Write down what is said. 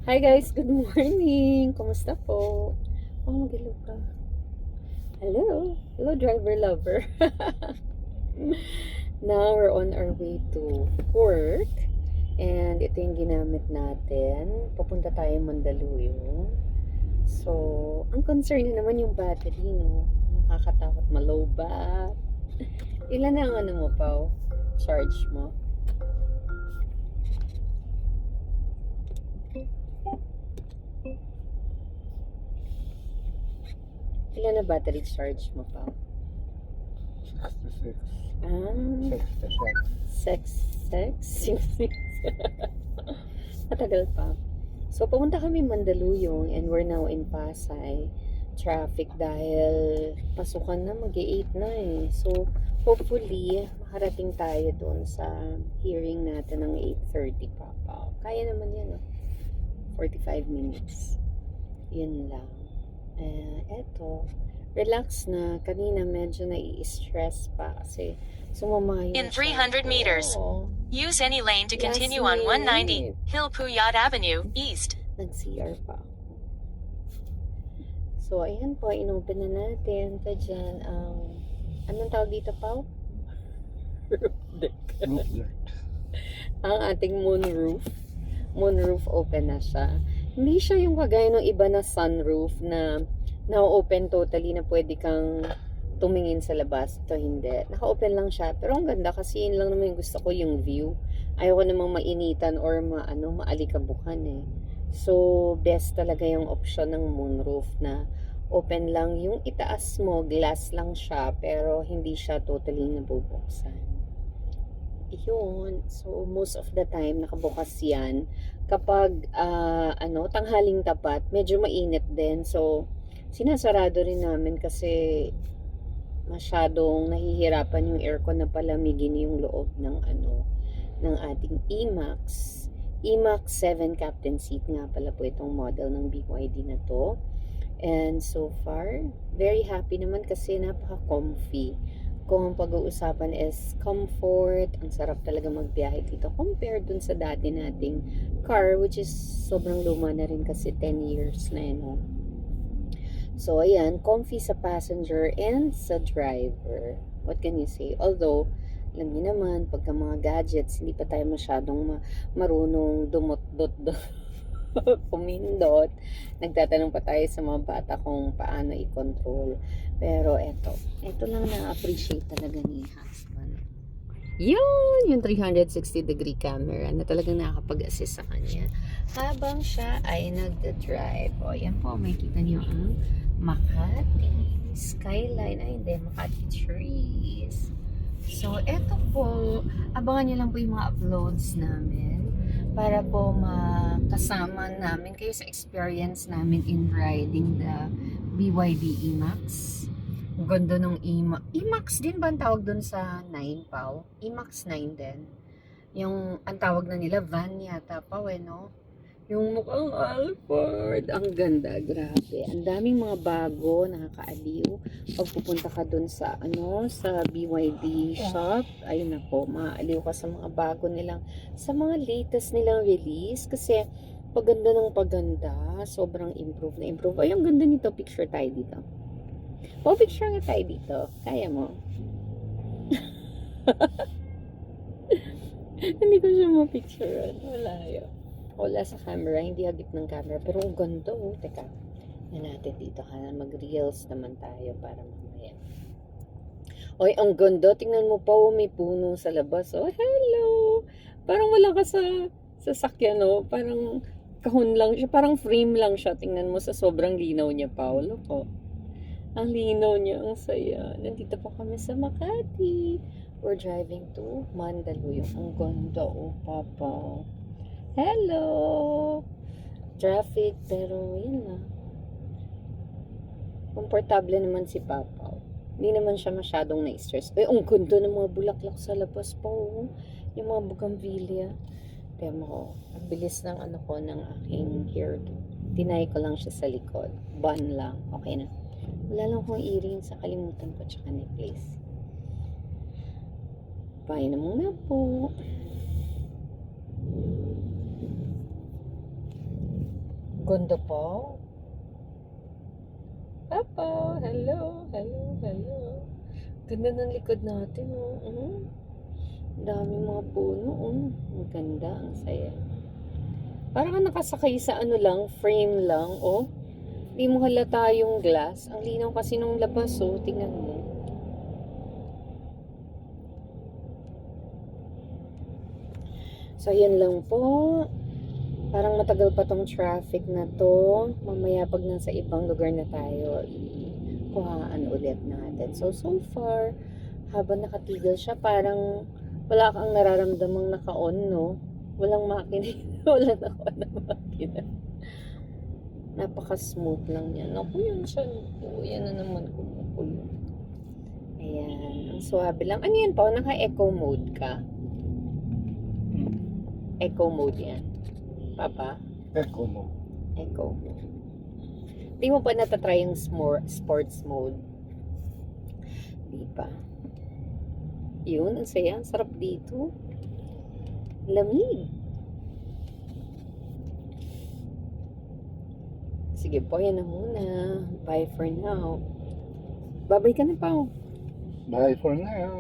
Hi guys, good morning! Kumusta po? Oh, mag-hello ka. Hello! Hello, driver lover. Now, we're on our way to work. And ito yung ginamit natin. Papunta tayo Mandaluyong. So, ang concern na naman yung battery, no? Nakakatakot malobat. Ilan ang ano mo, Pao? Charge mo? Ilan na battery charge mo, Pao? 66. Ah, 66. sex. Matagal pa. So, pumunta kami Mandaluyong and we're now in Pasay. Traffic dahil pasukan na, mag-8 na eh. So, hopefully, makarating tayo doon sa hearing natin ng 8:30 pa. Kaya naman yan, 45 minutes. Yun lang. Eto, relax na. Kanina medyo nai-stress pa kasi sumama yung In 300 meters, Oo. use any lane to Last continue on 190 minute. Hill Puyat Avenue, East. Nag-CR pa ako. So, ayan po, inopen na natin. Ito dyan, anong tawag dito, Pao? Ang ating moonroof. Moonroof open na siya. Hindi siya yung kagaya ng iba na sunroof na na-open totally na pwede kang tumingin sa labas. Ito hindi. Naka-open lang siya. Pero ang ganda kasi yun lang naman yung gusto ko yung view. Ayaw ko namang mainitan or maalikabukan eh. So, best talaga yung option ng moonroof na open lang. Yung itaas mo, glass lang siya, pero hindi siya totally nabubuksan. Yun. So, most of the time, nakabukas yan. Kapag, tanghaling tapat, medyo mainit din. So, sinasarado rin namin kasi masyadong nahihirapan yung aircon na palamigin yung loob ng ng ating E-Max. E-Max 7 captain seat nga pala po itong model ng BYD na to. And so far, very happy naman kasi napaka-comfy. Kung ang pag-uusapan is comfort, ang sarap talaga magbiyahe dito compared dun sa dati nating car, which is sobrang luma na rin kasi 10 years na yun. So, ayan, comfy sa passenger and sa driver. What can you say? Although, alam niyo naman, pagka mga gadgets, hindi pa tayo masyadong marunong dumot-dot-dot pumindot. Nagtatanong pa tayo sa mga bata kung paano i-control. Pero eto lang na-appreciate talaga ni husband. Yun, yung 360-degree camera na talagang nakakapag-assist sa kanya habang siya ay nagda-drive. O, yan po, may kita niyo ang Makati skyline. Ay, hindi, Makati trees. So, eto po, abangan niyo lang po yung mga uploads namin para po makasama namin kayo sa experience namin in riding the BYD E-Max. Ang ganda ng E-Max din ba ang tawag dun sa 9, Pao? E-Max 9 din. Yung ang tawag na nila van yata, Pao, no? Yung mukhang Alphard. Ang ganda, grabe. Ang daming mga bago, nakakaaliw. Pag pupunta ka dun sa, sa BYD shop, ayun na po, maaaliw ka sa mga bago nilang, sa mga latest nilang release. Kasi, paganda ng paganda, sobrang improve na improve. Ay, ang ganda nito, picture tayo dito. Picture nga tayo dito. Kaya mo? Hindi ko siya ma-picture. Wala yun. Wala sa camera, hindi agit ng camera. Pero ang ganda, Teka, yan natin dito. Mag-reels naman tayo para mamaya. Oy, ang ganda. Tingnan mo pa, may puno sa labas. Oh, hello! Parang wala ka sa sasakyan, Parang kahon lang siya. Parang frame lang siya. Tingnan mo sa sobrang linaw niya, Paolo ko. Ang linaw niya, ang saya. Nandito po kami sa Makati. We're driving to Mandaluyong. Ang ganda, Papa. Hello! Traffic, pero yun na. Komportable naman si Papa. Hindi naman siya masyadong na-stress. Ang ganda ng mga bulaklak sa labas po. Yung mga bougainvillea. Pero mo, ang bilis ng ng aking hairdo. Tinay ko lang siya sa likod. Bun lang. Okay na. Wala lang akong earrings. Kalimutan ko tsaka necklace. Bye na muna po. Ganda pa. Papa, hello, hello, hello. Ganda ng likod natin, oh. Daming mga puno, oh. Ang ganda, ang saya. Parang ka nakasakay sa ano lang, frame lang, oh. Hindi mo halata yung glass. Ang linaw kasi nung labas, oh. Tingnan mo. So, yan lang po. Parang matagal pa tong traffic na to. Mamaya pag nasa ibang lugar na tayo, kuhaan ulit natin. So far, habang nakatigil siya, parang wala kang nararamdamang naka-on, no? Walang makina. Wala naka-on na makina. Napaka-smooth lang yan. Naku, yun siya. Yan na naman kumukulo. Ayan. Ang suwabe lang. Ano yan po? Naka-eco mode ka? Eco mode yan. Papa? Eco mo. Eco mode. Di mo pa natatry yung sports mode? Di pa. Yun, ang saya. Ang sarap dito. Lamig. Sige po, yan na muna. Bye for now. Bye-bye ka na, Pao. Bye for now.